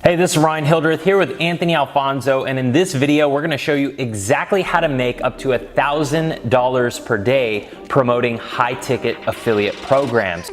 Hey, this is Ryan Hildreth here with Anthony Alfonso, and in this video we're going to show you exactly how to make up to $1,000 per day promoting high-ticket affiliate programs.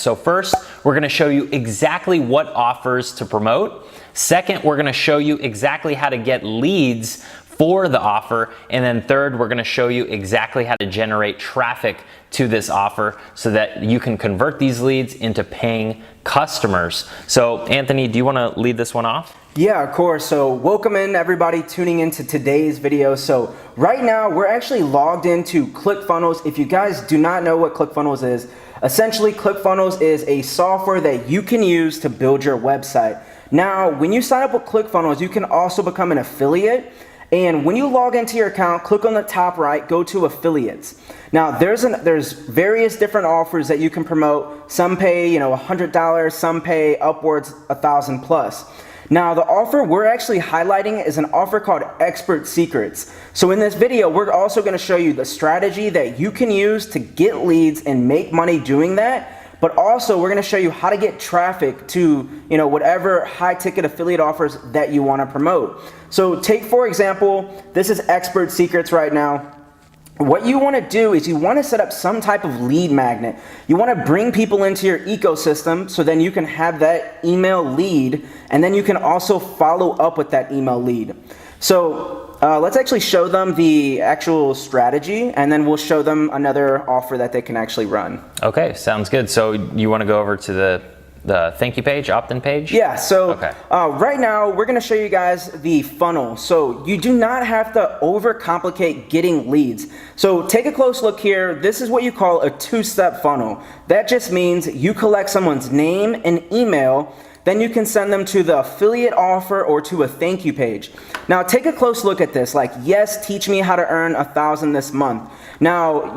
So first, we're going to show you exactly what offers to promote. Second, we're going to show you exactly how to get leads for the offer. And then third, we're going to show you exactly how to generate traffic to this offer so that you can convert these leads into paying customers. So Anthony, do you want to lead this one off? Yeah, of course. So welcome in everybody tuning into today's video. So right now we're actually logged into ClickFunnels. If you guys do not know what ClickFunnels is, essentially ClickFunnels is a software that you can use to build your website. Now, when you sign up with ClickFunnels, you can also become an affiliate. And when you log into your account, click on the top right, go to affiliates. Now there's various different offers that you can promote. Some pay, $100, some pay upwards 1,000 plus. Now the offer we're actually highlighting is an offer called Expert Secrets. So in this video, we're also going to show you the strategy that you can use to get leads and make money doing that. But also we're going to show you how to get traffic to, whatever high ticket affiliate offers that you want to promote. So take, for example, this is Expert Secrets right now. What you want to do is you want to set up some type of lead magnet. You want to bring people into your ecosystem so then you can have that email lead, and then you can also follow up with that email lead. So let's actually show them the actual strategy, and then we'll show them another offer that they can actually run. Okay, sounds good. So you want to go over to the thank you page, opt-in page? Yeah, so okay. Right now we're going to show you guys the funnel. So you do not have to overcomplicate getting leads. So take a close look here. This is what you call a two-step funnel. That just means you collect someone's name and email, then you can send them to the affiliate offer or to a thank you page. Now take a close look at this, like, yes, teach me how to earn 1,000 this month. Now,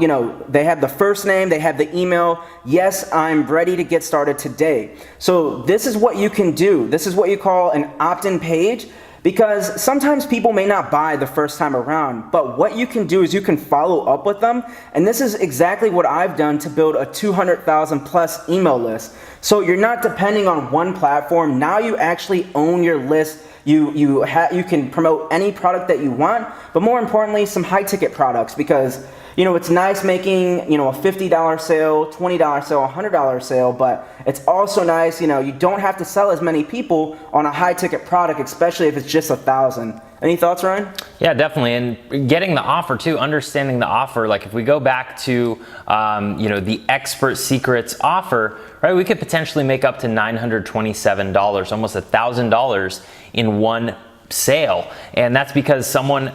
they have the first name, they have the email, yes, I'm ready to get started today. So this is what you can do. This is what you call an opt-in page, because sometimes people may not buy the first time around, but what you can do is you can follow up with them, and this is exactly what I've done to build a 200,000 plus email list. So you're not depending on one platform. Now you actually own your list. You can promote any product that you want, but more importantly, some high ticket products, because it's nice making, a $50 sale, $20 sale, $100 sale, but it's also nice, you don't have to sell as many people on a high ticket product, especially if it's just 1,000. Any thoughts, Ryan? Yeah, definitely. And getting the offer too, understanding the offer. Like if we go back to, the Expert Secrets offer, right? We could potentially make up to $927, almost $1,000 in one sale. And that's because someone,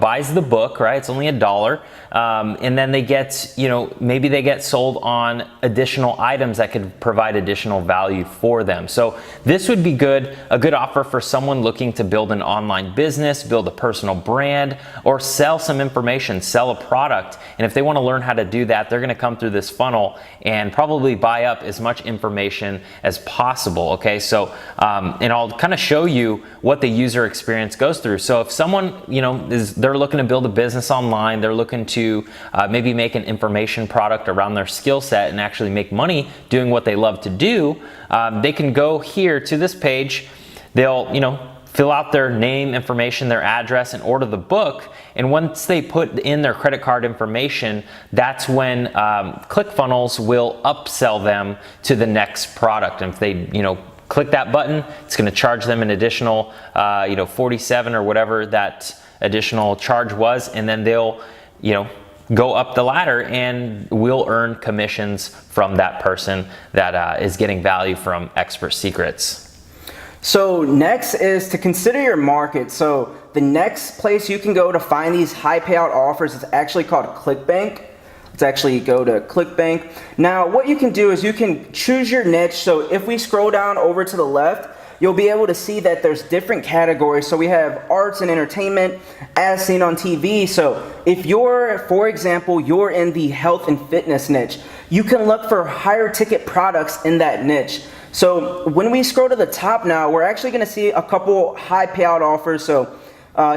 buys the book, right? It's only $1. And then they get, maybe they get sold on additional items that could provide additional value for them. So this would be a good offer for someone looking to build an online business, build a personal brand, or sell some information, sell a product. And if they want to learn how to do that, they're going to come through this funnel and probably buy up as much information as possible. Okay. So, and I'll kind of show you what the user experience goes through. So if someone, they're looking to build a business online, they're looking to maybe make an information product around their skill set and actually make money doing what they love to do, they can go here to this page. They'll, fill out their name, information, their address, and order the book. And once they put in their credit card information, that's when ClickFunnels will upsell them to the next product. And if they, click that button, it's going to charge them an additional, 47 or whatever that additional charge was, and then they'll, go up the ladder and we'll earn commissions from that person that is getting value from Expert Secrets. So next is to consider your market. So the next place you can go to find these high payout offers is actually called ClickBank. Let's actually go to ClickBank. Now what you can do is you can choose your niche. So if we scroll down over to the left, you'll be able to see that there's different categories. So we have arts and entertainment, as seen on TV. So if you're, for example, you're in the health and fitness niche, you can look for higher ticket products in that niche. So when we scroll to the top now, we're actually going to see a couple high payout offers. So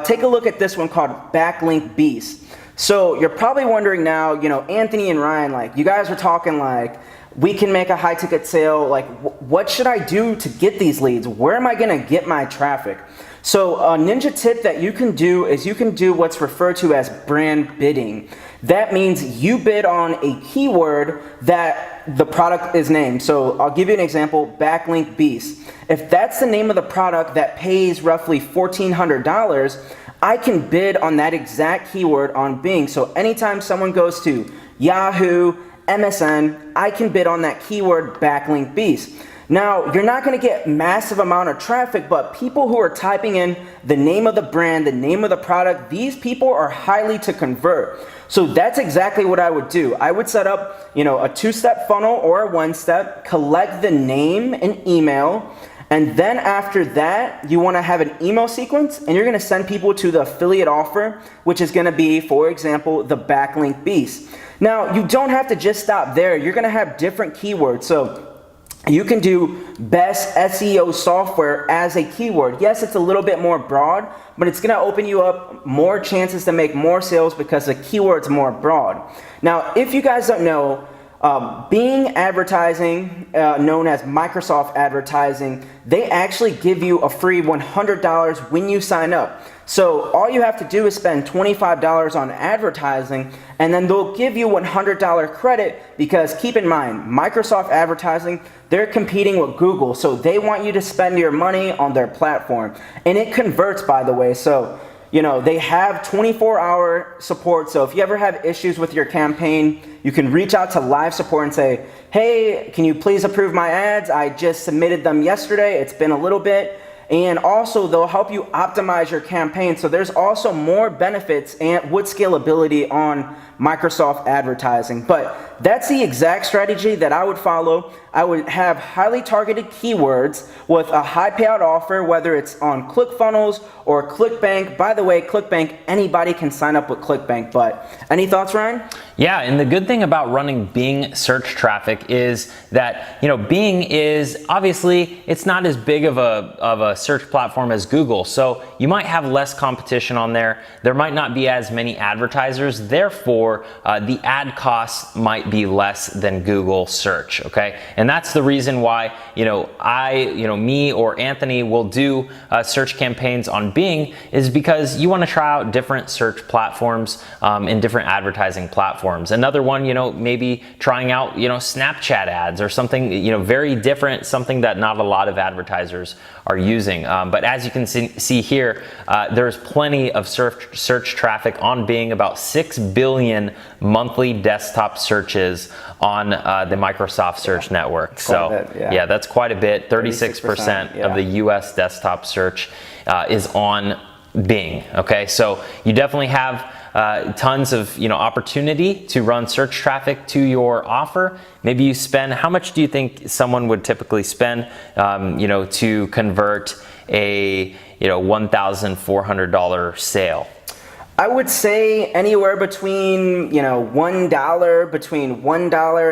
take a look at this one called Backlink Beast. So you're probably wondering now, Anthony and Ryan, like you guys are talking like, we can make a high ticket sale. Like what should I do to get these leads? Where am I going to get my traffic? So a ninja tip that you can do is you can do what's referred to as brand bidding. That means you bid on a keyword that the product is named. So I'll give you an example, backlink beast. If that's the name of the product that pays roughly $1,400, I can bid on that exact keyword on Bing. So anytime someone goes to Yahoo, MSN, I can bid on that keyword backlink beast. Now, you're not going to get massive amount of traffic, but people who are typing in the name of the brand, the name of the product, these people are highly to convert. So that's exactly what I would do. I would set up, a two-step funnel or a one-step, collect the name and email, and then after that, you want to have an email sequence, and you're going to send people to the affiliate offer, which is going to be, for example, the backlink beast. Now, you don't have to just stop there. You're going to have different keywords. So you can do best SEO software as a keyword. Yes, it's a little bit more broad, but it's going to open you up more chances to make more sales because the keyword's more broad. Now, if you guys don't know, Bing advertising, known as Microsoft advertising, they actually give you a free $100 when you sign up. So all you have to do is spend $25 on advertising, and then they'll give you $100 credit because keep in mind, Microsoft advertising, they're competing with Google, so they want you to spend your money on their platform. And it converts, by the way. So they have 24-hour support, so if you ever have issues with your campaign, you can reach out to live support and say, hey, can you please approve my ads? I just submitted them yesterday. It's been a little bit. And also, they'll help you optimize your campaign. So there's also more benefits and with scalability on Microsoft advertising. But that's the exact strategy that I would follow. I would have highly targeted keywords with a high payout offer, whether it's on ClickFunnels or ClickBank. By the way, ClickBank, anybody can sign up with ClickBank. But any thoughts, Ryan? Yeah, and the good thing about running Bing search traffic is that, Bing is obviously, it's not as big of a search platform as Google. So you might have less competition on there. There might not be as many advertisers. Therefore, the ad costs might be less than Google search, okay? And that's the reason why, me or Anthony will do search campaigns on Bing is because you want to try out different search platforms and different advertising platforms. Another one, maybe trying out, Snapchat ads or something, very different, something that not a lot of advertisers are using. But as you can see here, there's plenty of search traffic on Bing, about 6 billion monthly desktop searches on the Microsoft Search Network. So yeah, that's quite a bit. 36% of the US desktop search is on Bing. Okay, so you definitely have tons of opportunity to run search traffic to your offer. Maybe you spend, how much do you think someone would typically spend to convert a $1,400 sale? I would say anywhere between $1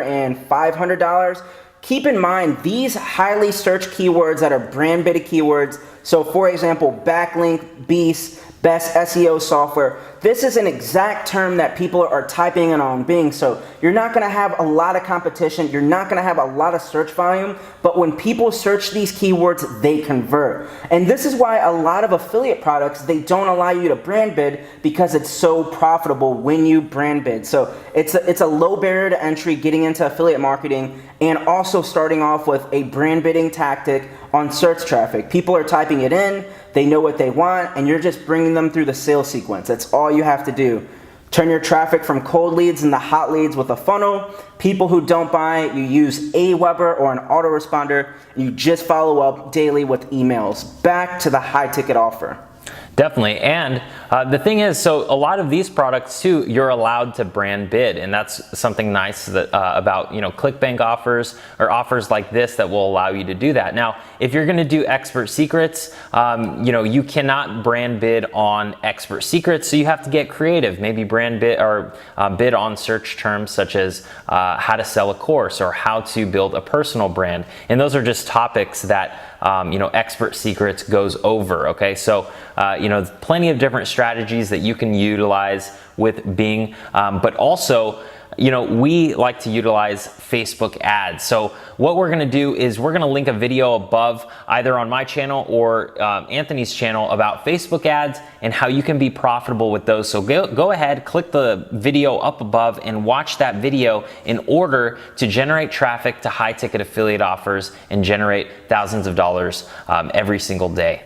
and $500. Keep in mind, these highly searched keywords that are brand bidded keywords, so for example, backlink, beast, best SEO software, this is an exact term that people are typing in on Bing. So you're not going to have a lot of competition. You're not going to have a lot of search volume. But when people search these keywords, they convert. And this is why a lot of affiliate products, they don't allow you to brand bid because it's so profitable when you brand bid. So it's a low barrier to entry getting into affiliate marketing and also starting off with a brand bidding tactic on search traffic. People are typing it in. They know what they want, and you're just bringing them through the sales sequence. That's all you have to do. Turn your traffic from cold leads into hot leads with a funnel. People who don't buy, you use Aweber or an autoresponder, and you just follow up daily with emails. Back to the high ticket offer. Definitely. And the thing is, so a lot of these products too, you're allowed to brand bid, and that's something nice that about ClickBank offers or offers like this that will allow you to do that. Now, if you're going to do expert secrets, you cannot brand bid on expert secrets, so you have to get creative. Maybe brand bid or bid on search terms such as how to sell a course or how to build a personal brand, and those are just topics that expert secrets goes over. Okay, so plenty of different strategies that you can utilize with Bing, but also we like to utilize Facebook ads. So what we're going to do is we're going to link a video above either on my channel or Anthony's channel about Facebook ads and how you can be profitable with those. So go ahead, click the video up above and watch that video in order to generate traffic to high ticket affiliate offers and generate thousands of dollars every single day.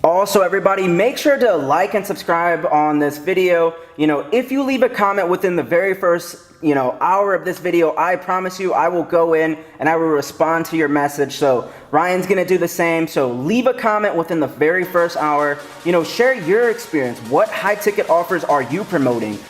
Also, everybody, make sure to like and subscribe on this video. If you leave a comment within the very first hour of this video, I promise you I will go in and I will respond to your message. So Ryan's gonna do the same. So leave a comment within the very first hour. Share your experience. What high ticket offers are you promoting?